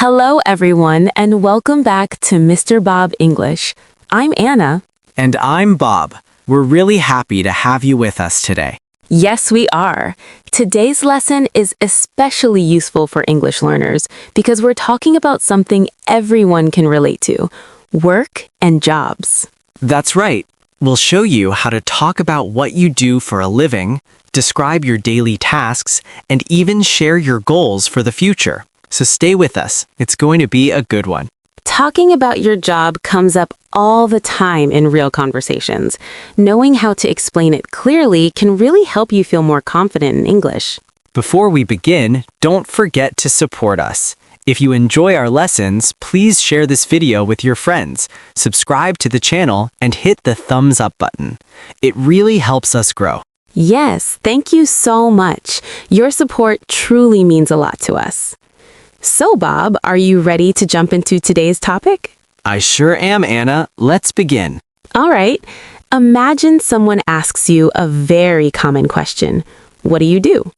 Hello, everyone, and welcome back to Mr. Bob English. I'm Anna. And I'm Bob. We're really happy to have you with us today. Yes, we are. Today's lesson is especially useful for English learners because we're talking about something everyone can relate to, work and jobs. That's right. We'll show you how to talk about what you do for a living, describe your daily tasks, and even share your goals for the future. So stay with us. It's going to be a good one. Talking about your job comes up all the time in real conversations. Knowing how to explain it clearly can really help you feel more confident in English. Before we begin, don't forget to support us. If you enjoy our lessons, please share this video with your friends, subscribe to the channel, and hit the thumbs up button. It really helps us grow. Yes, thank you so much. Your support truly means a lot to us. So, Bob, are you ready to jump into today's topic? I sure am, Anna. Let's begin. All right. Imagine someone asks you a very common question. What do you do?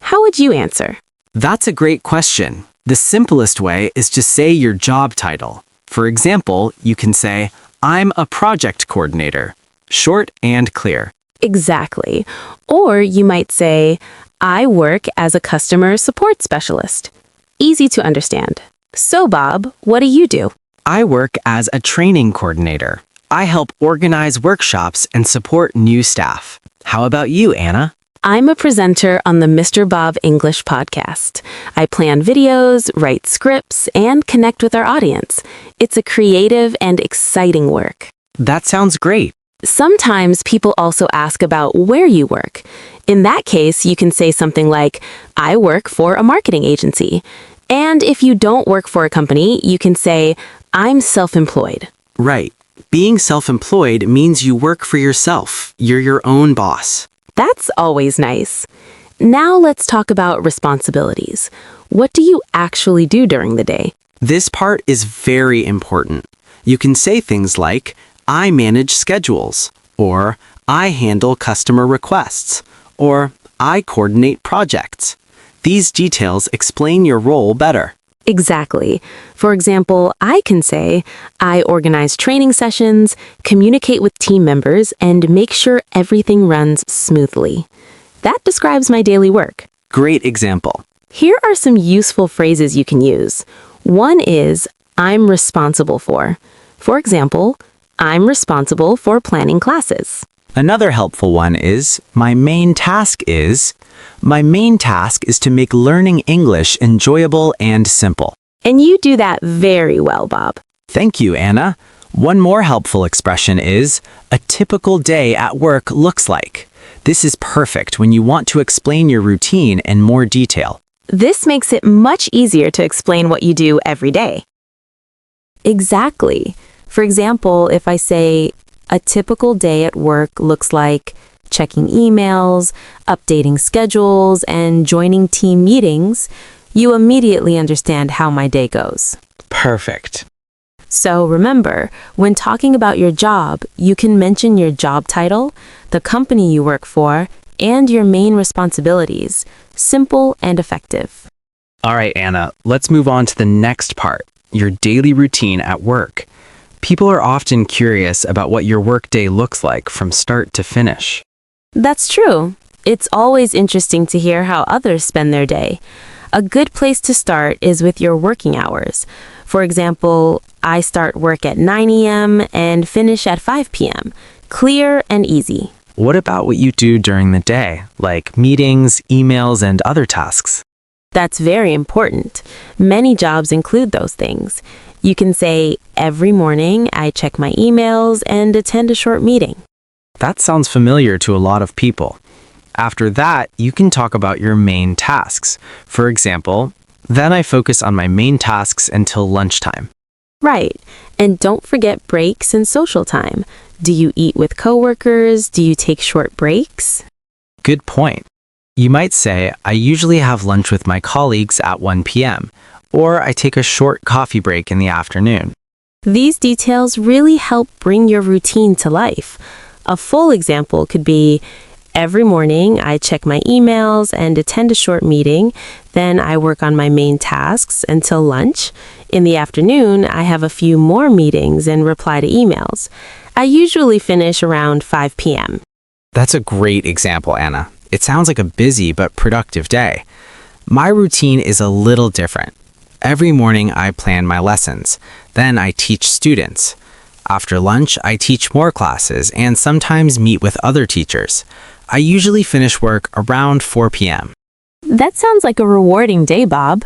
How would you answer? That's a great question. The simplest way is to say your job title. For example, you can say, I'm a project coordinator. Short and clear. Exactly. Or you might say, I work as a customer support specialist. Easy to understand. So, Bob, what do you do? I work as a training coordinator. I help organize workshops and support new staff. How about you, Anna? I'm a presenter on the Mr. Bob English podcast. I plan videos, write scripts, and connect with our audience. It's a creative and exciting work. That sounds great. Sometimes people also ask about where you work. In that case, you can say something like, I work for a marketing agency. And if you don't work for a company, you can say, I'm self-employed. Right. Being self-employed means you work for yourself. You're your own boss. That's always nice. Now let's talk about responsibilities. What do you actually do during the day? This part is very important. You can say things like, I manage schedules, or I handle customer requests, or I coordinate projects. These details explain your role better. Exactly. For example, I can say, I organize training sessions, communicate with team members, and make sure everything runs smoothly. That describes my daily work. Great example. Here are some useful phrases you can use. One is, I'm responsible for. For example, I'm responsible for planning classes. Another helpful one is, my main task is to make learning English enjoyable and simple. And you do that very well, Bob. Thank you, Anna. One more helpful expression is, a typical day at work looks like. This is perfect when you want to explain your routine in more detail. This makes it much easier to explain what you do every day. Exactly. For example, if I say, a typical day at work looks like checking emails, updating schedules, and joining team meetings, you immediately understand how my day goes. Perfect. So remember, when talking about your job, you can mention your job title, the company you work for, and your main responsibilities. Simple and effective. All right, Anna, let's move on to the next part, your daily routine at work. People are often curious about what your workday looks like from start to finish. That's true. It's always interesting to hear how others spend their day. A good place to start is with your working hours. For example, I start work at 9 a.m. and finish at 5 p.m. Clear and easy. What about what you do during the day, like meetings, emails, and other tasks? That's very important. Many jobs include those things. You can say, every morning I check my emails and attend a short meeting. That sounds familiar to a lot of people. After that, you can talk about your main tasks. For example, then I focus on my main tasks until lunchtime. Right. And don't forget breaks and social time. Do you eat with coworkers? Do you take short breaks? Good point. You might say, I usually have lunch with my colleagues at 1 p.m., or I take a short coffee break in the afternoon. These details really help bring your routine to life. A full example could be, Every morning, I check my emails and attend a short meeting. Then I work on my main tasks until lunch. In the afternoon, I have a few more meetings and reply to emails. I usually finish around 5 p.m. That's a great example, Anna. It sounds like a busy but productive day. My routine is a little different. Every morning, I plan my lessons. Then I teach students. After lunch, I teach more classes and sometimes meet with other teachers. I usually finish work around 4 p.m. That sounds like a rewarding day, Bob.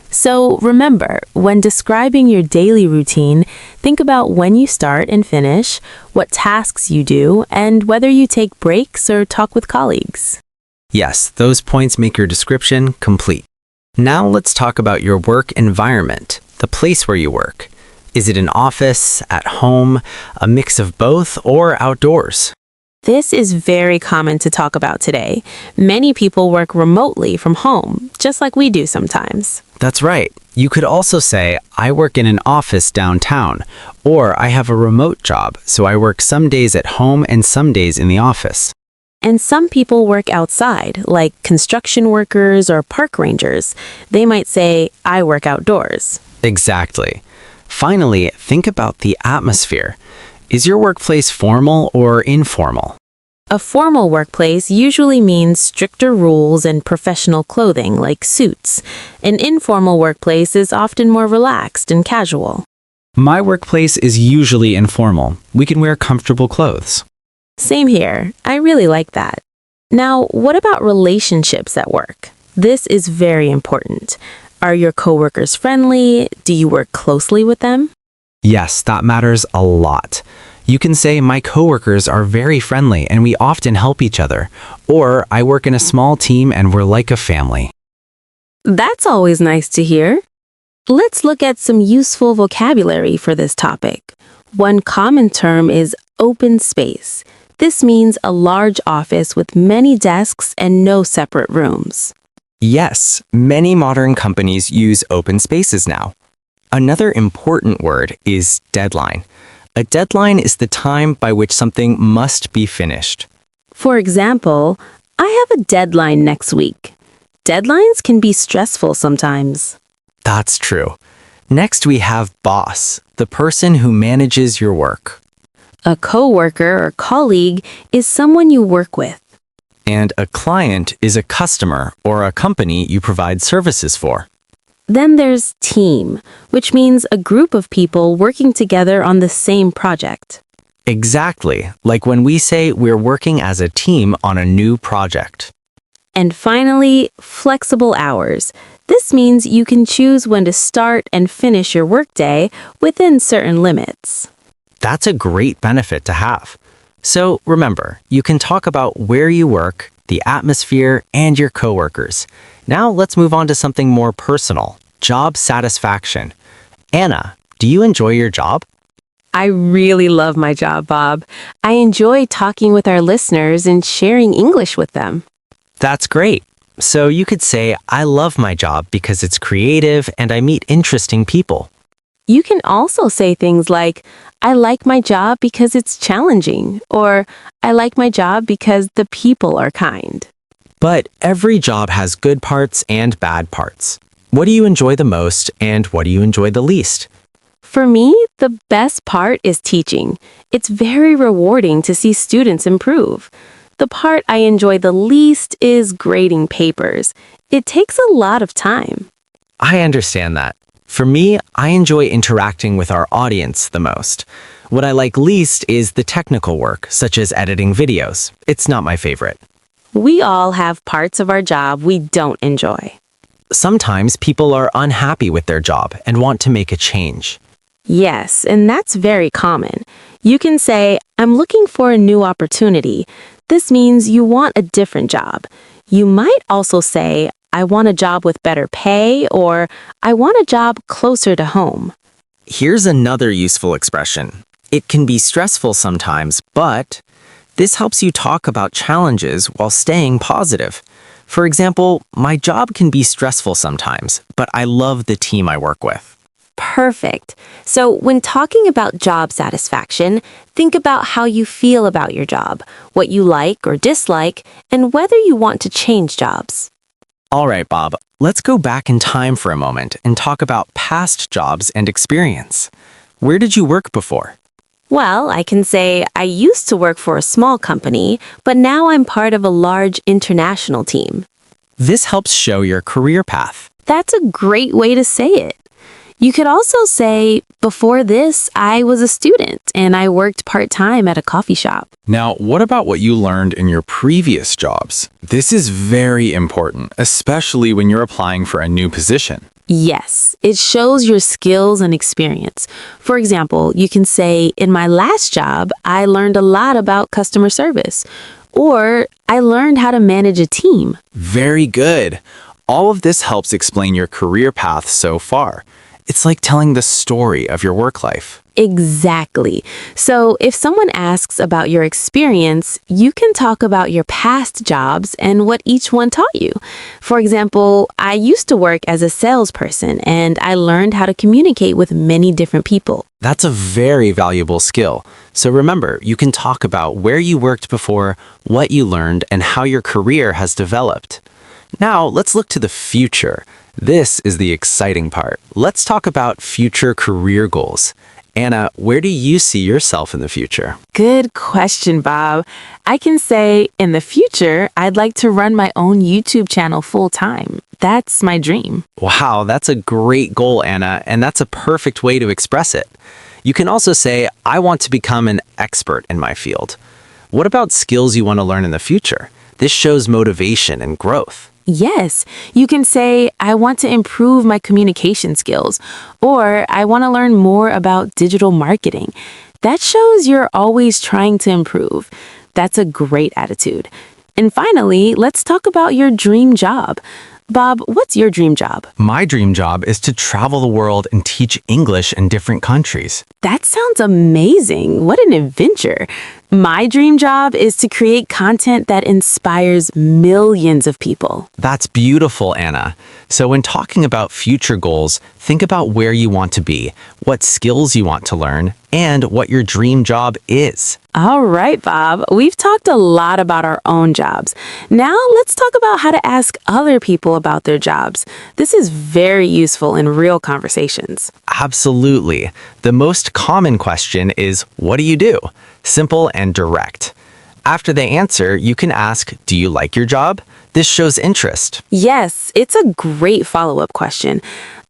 So remember, when describing your daily routine, think about when you start and finish, what tasks you do, and whether you take breaks or talk with colleagues. Yes, those points make your description complete. Now let's talk about your work environment, the place where you work. Is it an office, at home, a mix of both, or outdoors? This is very common to talk about today. Many people work remotely from home, just like we do sometimes. That's right. You could also say, I work in an office downtown, or I have a remote job, so I work some days at home and some days in the office. And some people work outside, like construction workers or park rangers. They might say, I work outdoors. Exactly. Finally, think about the atmosphere. Is your workplace formal or informal? A formal workplace usually means stricter rules and professional clothing, like suits. An informal workplace is often more relaxed and casual. My workplace is usually informal. We can wear comfortable clothes. Same here. I really like that. Now, what about relationships at work? This is very important. Are your coworkers friendly? Do you work closely with them? Yes, that matters a lot. You can say, my coworkers are very friendly and we often help each other. Or, I work in a small team and we're like a family. That's always nice to hear. Let's look at some useful vocabulary for this topic. One common term is open space. This means a large office with many desks and no separate rooms. Yes, many modern companies use open spaces now. Another important word is deadline. A deadline is the time by which something must be finished. For example, I have a deadline next week. Deadlines can be stressful sometimes. That's true. Next we have boss, the person who manages your work. A coworker or colleague is someone you work with. And a client is a customer or a company you provide services for. Then there's team, which means a group of people working together on the same project. Exactly, like when we say we're working as a team on a new project. And finally, flexible hours. This means you can choose when to start and finish your workday within certain limits. That's a great benefit to have. So remember, you can talk about where you work, the atmosphere, and your coworkers. Now let's move on to something more personal, job satisfaction. Anna, do you enjoy your job? I really love my job, Bob. I enjoy talking with our listeners and sharing English with them. That's great. So you could say, I love my job because it's creative and I meet interesting people. You can also say things like, I like my job because it's challenging, or I like my job because the people are kind. But every job has good parts and bad parts. What do you enjoy the most and what do you enjoy the least? For me, the best part is teaching. It's very rewarding to see students improve. The part I enjoy the least is grading papers. It takes a lot of time. I understand that. For me, I enjoy interacting with our audience the most. What I like least is the technical work, such as editing videos. It's not my favorite. We all have parts of our job we don't enjoy. Sometimes people are unhappy with their job and want to make a change. Yes, and that's very common. You can say, I'm looking for a new opportunity. This means you want a different job. You might also say, I want a job with better pay, or I want a job closer to home. Here's another useful expression. It can be stressful sometimes, but this helps you talk about challenges while staying positive. For example, my job can be stressful sometimes, but I love the team I work with. Perfect. So, when talking about job satisfaction, think about how you feel about your job, what you like or dislike, and whether you want to change jobs. All right, Bob, let's go back in time for a moment and talk about past jobs and experience. Where did you work before? Well, I can say I used to work for a small company, but now I'm part of a large international team. This helps show your career path. That's a great way to say it. You could also say, before this, I was a student and I worked part-time at a coffee shop. Now, what about what you learned in your previous jobs? This is very important, especially when you're applying for a new position. Yes, it shows your skills and experience. For example, you can say, in my last job, I learned a lot about customer service. Or, I learned how to manage a team. Very good. All of this helps explain your career path so far. It's like telling the story of your work life. Exactly. So if someone asks about your experience, you can talk about your past jobs and what each one taught you. For example, I used to work as a salesperson and I learned how to communicate with many different people. That's a very valuable skill. So remember, you can talk about where you worked before, what you learned, and how your career has developed. Now, let's look to the future. This is the exciting part. Let's talk about future career goals. Anna, where do you see yourself in the future? Good question, Bob. I can say in the future, I'd like to run my own YouTube channel full time. That's my dream. Wow, that's a great goal, Anna, and that's a perfect way to express it. You can also say, I want to become an expert in my field. What about skills you want to learn in the future? This shows motivation and growth. Yes, you can say, I want to improve my communication skills, or I want to learn more about digital marketing. That shows you're always trying to improve. That's a great attitude. And finally, let's talk about your dream job. Bob, what's your dream job? My dream job is to travel the world and teach English in different countries. That sounds amazing. What an adventure. My dream job is to create content that inspires millions of people. That's beautiful, Anna. So when talking about future goals, think about where you want to be, what skills you want to learn, and what your dream job is. All right, Bob. We've talked a lot about our own jobs. Now let's talk about how to ask other people about their jobs. This is very useful in real conversations. Absolutely. The most common question is, what do you do? Simple and direct. After they answer, you can ask, do you like your job? This shows interest. Yes, it's a great follow-up question.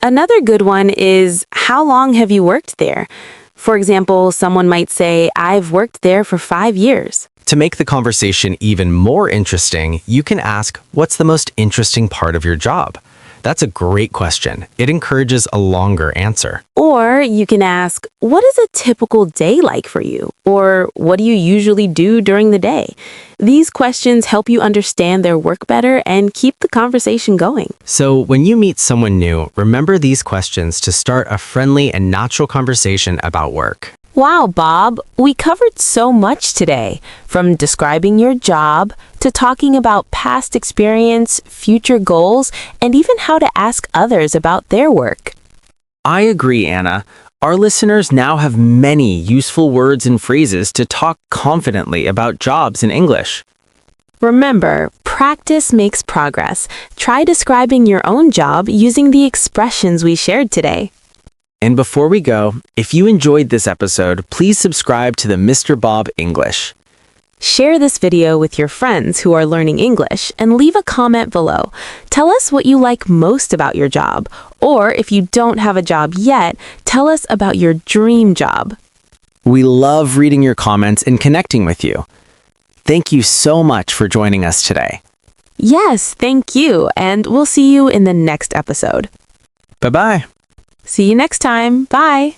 Another good one is, how long have you worked there? For example, someone might say, I've worked there for 5 years. To make the conversation even more interesting, you can ask, what's the most interesting part of your job? That's a great question. It encourages a longer answer. Or you can ask, what is a typical day like for you? Or what do you usually do during the day? These questions help you understand their work better and keep the conversation going. So when you meet someone new, remember these questions to start a friendly and natural conversation about work. Wow, Bob, we covered so much today, from describing your job to talking about past experience, future goals, and even how to ask others about their work. I agree, Anna. Our listeners now have many useful words and phrases to talk confidently about jobs in English. Remember, practice makes progress. Try describing your own job using the expressions we shared today. And before we go, if you enjoyed this episode, please subscribe to the Mr. Bob English. Share this video with your friends who are learning English and leave a comment below. Tell us what you like most about your job, or if you don't have a job yet, tell us about your dream job. We love reading your comments and connecting with you. Thank you so much for joining us today. Yes, thank you, and we'll see you in the next episode. Bye-bye. See you next time. Bye.